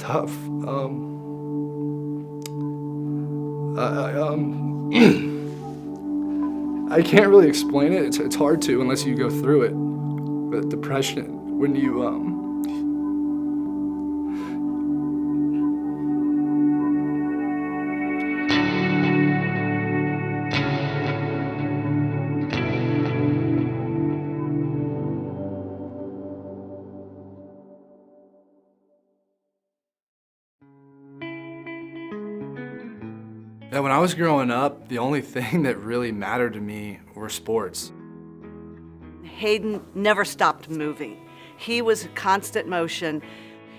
tough. I can't really explain it. It's hard to unless you go through it. But depression, when you Yeah, when I was growing up, the only thing that really mattered to me were sports. Hayden never stopped moving. He was constant motion.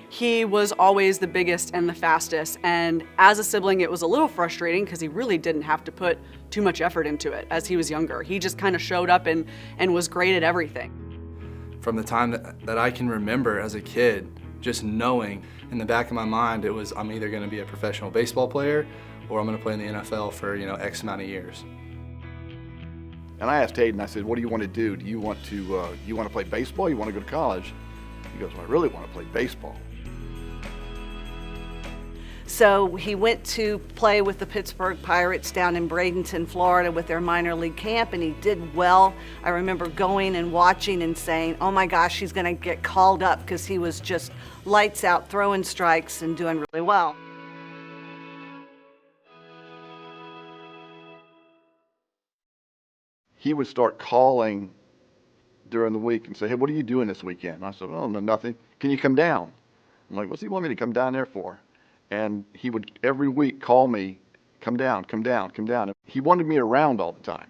He was always the biggest and the fastest, and as a sibling it was a little frustrating because he really didn't have to put too much effort into it as he was younger. He just kind of showed up and was great at everything. From the time that I can remember as a kid, just knowing in the back of my mind, it was I'm either gonna be a professional baseball player or I'm gonna play in the NFL for, X amount of years. And I asked Hayden, I said, what do you want to do? Do you want to play baseball? You want to go to college? He goes, well, I really want to play baseball. So he went to play with the Pittsburgh Pirates down in Bradenton, Florida with their minor league camp, and he did well. I remember going and watching and saying, oh my gosh, he's gonna get called up, because he was just lights out throwing strikes and doing really well. He would start calling during the week and say, hey, what are you doing this weekend? And I said, oh, no, nothing. Can you come down? I'm like, what's he want me to come down there for? And he would every week call me, come down, come down, come down. He wanted me around all the time.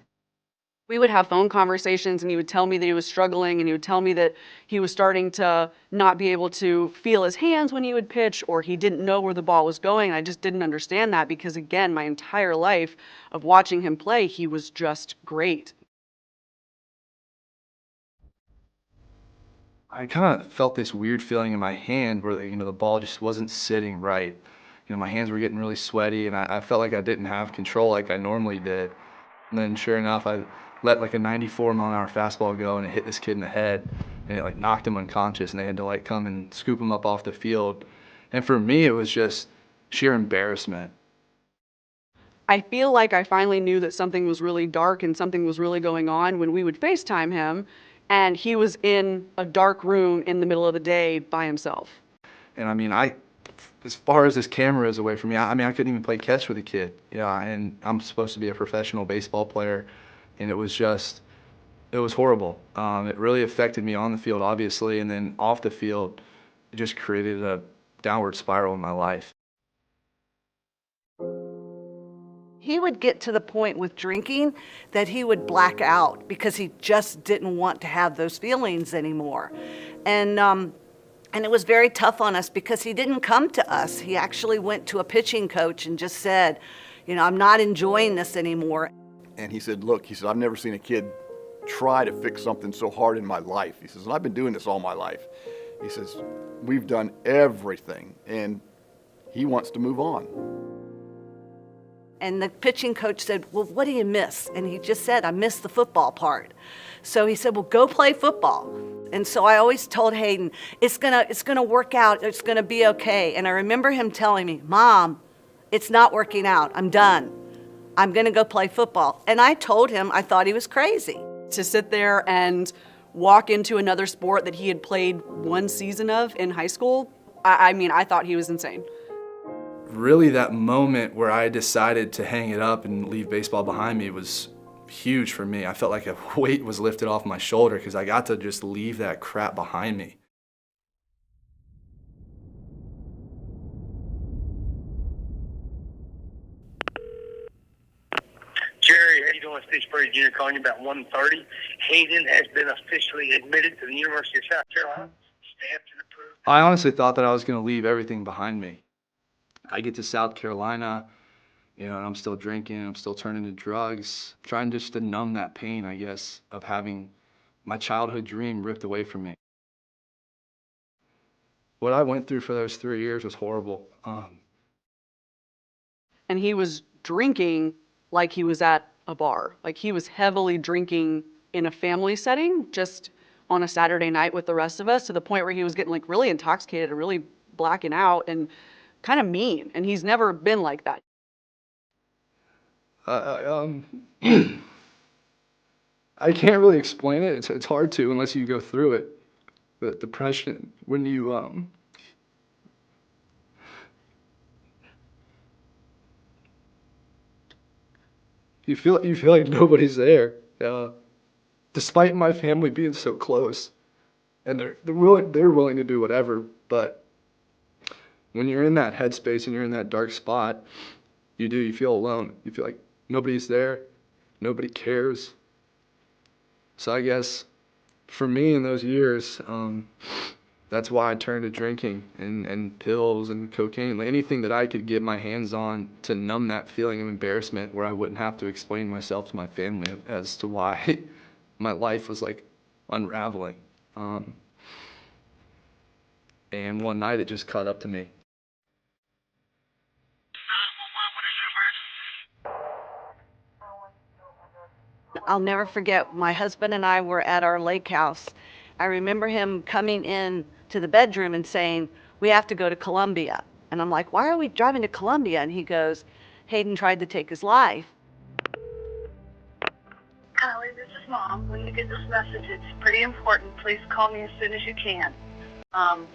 We would have phone conversations and he would tell me that he was struggling, and he would tell me that he was starting to not be able to feel his hands when he would pitch, or he didn't know where the ball was going. I just didn't understand that because, again, my entire life of watching him play, he was just great. I kind of felt this weird feeling in my hand where, the ball just wasn't sitting right. My hands were getting really sweaty, and I felt like I didn't have control like I normally did. And then sure enough, I let like a 94-mile-an-hour fastball go, and it hit this kid in the head, and it knocked him unconscious, and they had to come and scoop him up off the field. And for me, it was just sheer embarrassment. I feel like I finally knew that something was really dark and something was really going on when we would FaceTime him, and he was in a dark room in the middle of the day by himself. And as far as this camera is away from me, I couldn't even play catch with a kid. And I'm supposed to be a professional baseball player, and it was horrible. It really affected me on the field, obviously, and then off the field, it just created a downward spiral in my life. He would get to the point with drinking that he would black out because he just didn't want to have those feelings anymore. And it was very tough on us because he didn't come to us. He actually went to a pitching coach and just said, I'm not enjoying this anymore. And he said, look, I've never seen a kid try to fix something so hard in my life. He says, and I've been doing this all my life. He says, we've done everything, and he wants to move on. And the pitching coach said, well, what do you miss? And he just said, I miss the football part. So he said, well, go play football. And so I always told Hayden, it's gonna work out, it's gonna be okay. And I remember him telling me, Mom, it's not working out, I'm done. I'm gonna go play football. And I told him I thought he was crazy. To sit there and walk into another sport that he had played one season of in high school, I thought he was insane. Really, that moment where I decided to hang it up and leave baseball behind me was huge for me. I felt like a weight was lifted off my shoulder because I got to just leave that crap behind me. Jerry, how you doing? Steve Spurrier Jr. calling you about 1:30. Hayden has been officially admitted to the University of South Carolina. Stamped and approved. I honestly thought that I was going to leave everything behind me. I get to South Carolina, and I'm still drinking, I'm still turning to drugs, trying just to numb that pain, I guess, of having my childhood dream ripped away from me. What I went through for those 3 years was horrible. And he was drinking like he was at a bar. Like he was heavily drinking in a family setting, just on a Saturday night with the rest of us, to the point where he was getting really intoxicated at really blacking out and kind of mean. And he's never been like that. I can't really explain it. It's hard to unless you go through it. But depression, when you feel like nobody's there. Despite my family being so close, and they're willing to do whatever. But when you're in that headspace and you're in that dark spot, you feel alone. You feel like nobody's there, nobody cares. So I guess for me in those years, that's why I turned to drinking and pills and cocaine, like anything that I could get my hands on to numb that feeling of embarrassment where I wouldn't have to explain myself to my family as to why my life was like unraveling. And one night it just caught up to me. I'll never forget, my husband and I were at our lake house. I remember him coming in to the bedroom and saying, "We have to go to Columbia." And I'm like, "Why are we driving to Columbia?" And he goes, "Hayden tried to take his life." Kylie, this is Mom. When you get this message, it's pretty important. Please call me as soon as you can.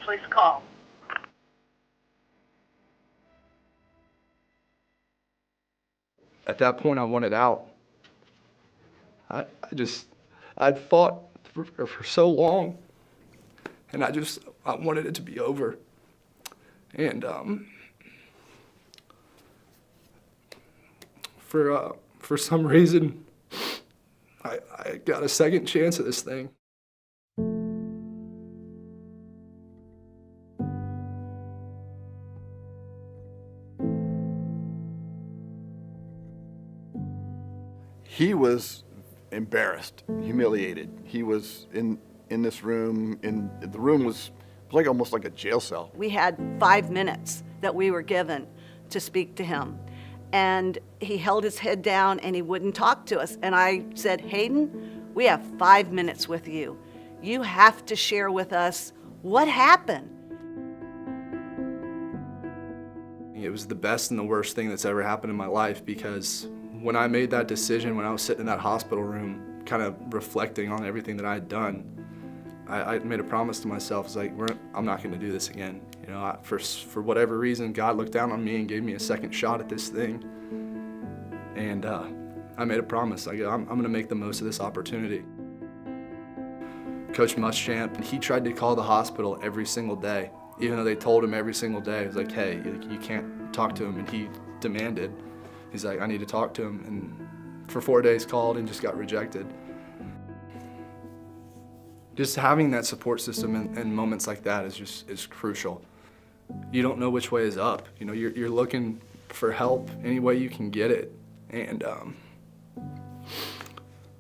Please call. At that point, I wanted out. I'd fought for so long, and I wanted it to be over. And for some reason, I got a second chance at this thing. He was embarrassed, humiliated. He was in this room, the room was like almost like a jail cell. We had 5 minutes that we were given to speak to him. And he held his head down and he wouldn't talk to us. And I said, "Hayden, we have 5 minutes with you. You have to share with us what happened." It was the best and the worst thing that's ever happened in my life, because when I made that decision, when I was sitting in that hospital room, kind of reflecting on everything that I had done, I made a promise to myself. It's like, I'm not going to do this again. You know, for whatever reason, God looked down on me and gave me a second shot at this thing. And I made a promise. I'm going to make the most of this opportunity. Coach Muschamp, he tried to call the hospital every single day, even though they told him every single day. It was like, "Hey, you can't talk to him." And he demanded. He's like, "I need to talk to him." And for 4 days called and just got rejected. Just having that support system in moments like that is crucial. You don't know which way is up. You know, you're looking for help any way you can get it. And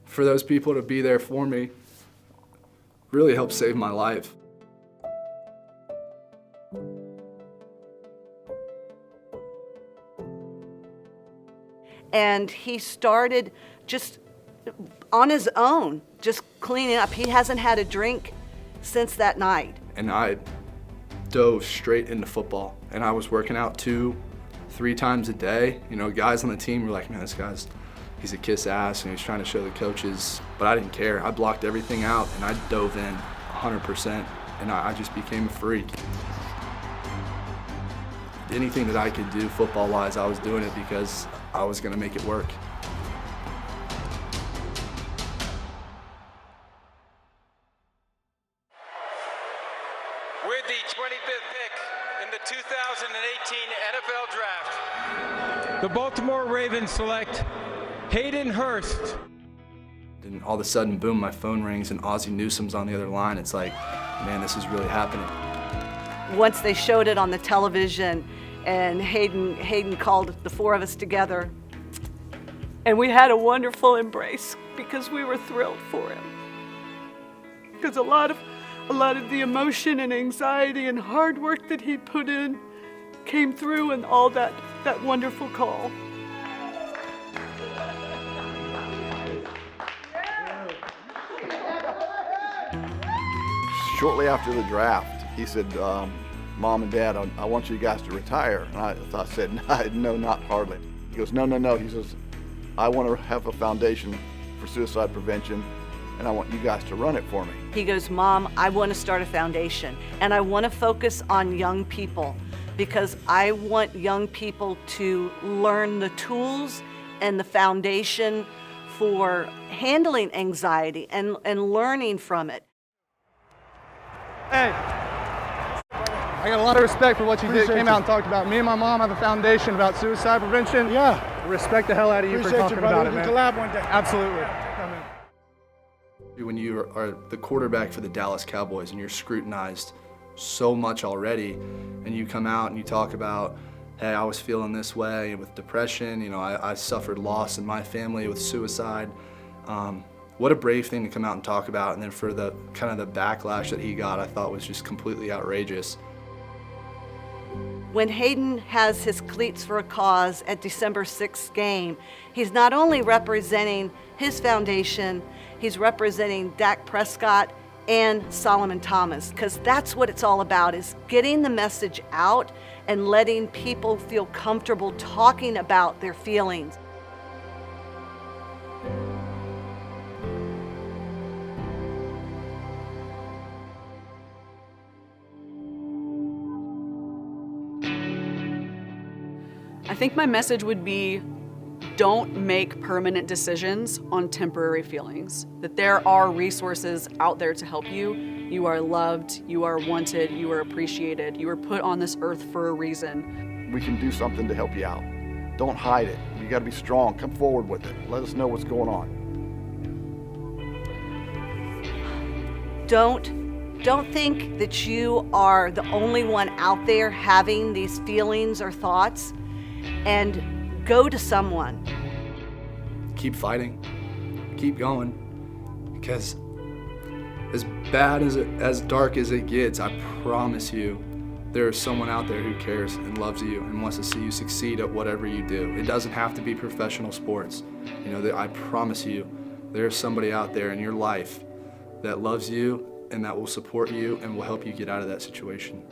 for those people to be there for me really helped save my life. And he started just on his own, just cleaning up. He hasn't had a drink since that night. And I dove straight into football. And I was working out 2-3 times a day. You know, guys on the team were like, "Man, he's a kiss ass," and he's trying to show the coaches. But I didn't care. I blocked everything out and I dove in 100%. And I just became a freak. Anything that I could do football-wise, I was doing it because I was going to make it work. With the 25th pick in the 2018 NFL Draft, the Baltimore Ravens select Hayden Hurst. And all of a sudden, boom, my phone rings and Ozzie Newsome's on the other line. It's like, man, this is really happening. Once they showed it on the television, and Hayden called the 4 of us together, and we had a wonderful embrace because we were thrilled for him. Because a lot of the emotion and anxiety and hard work that he put in came through in all that wonderful call. Shortly after the draft, he said, Mom and Dad, I want you guys to retire. And I said, no, not hardly. He goes, no. He says, I want to have a foundation for suicide prevention, and I want you guys to run it for me. He goes, Mom, I want to start a foundation, and I want to focus on young people because I want young people to learn the tools and the foundation for handling anxiety and learning from it. Hey, I got a lot of respect for what you did. Came out and talked about. Me and my mom have a foundation about suicide prevention. Yeah. Respect the hell out of you for talking about it, man. We can collab one day. Absolutely. When you are the quarterback for the Dallas Cowboys and you're scrutinized so much already, and you come out and you talk about, hey, I was feeling this way with depression, you know, I suffered loss in my family with suicide. What a brave thing to come out and talk about, and then for the kind of the backlash that he got, I thought was just completely outrageous. When Hayden has his Cleats for a Cause at December 6th game, he's not only representing his foundation, he's representing Dak Prescott and Solomon Thomas, because that's what it's all about, is getting the message out and letting people feel comfortable talking about their feelings. I think my message would be, don't make permanent decisions on temporary feelings. That there are resources out there to help you. You are loved, you are wanted, you are appreciated. You are put on this earth for a reason. We can do something to help you out. Don't hide it. You got to be strong. Come forward with it. Let us know what's going on. Don't think that you are the only one out there having these feelings or thoughts, and go to someone. Keep fighting, keep going, because as bad as dark as it gets, I promise you, there is someone out there who cares and loves you and wants to see you succeed at whatever you do. It doesn't have to be professional sports. You know, I promise you, there's somebody out there in your life that loves you and that will support you and will help you get out of that situation.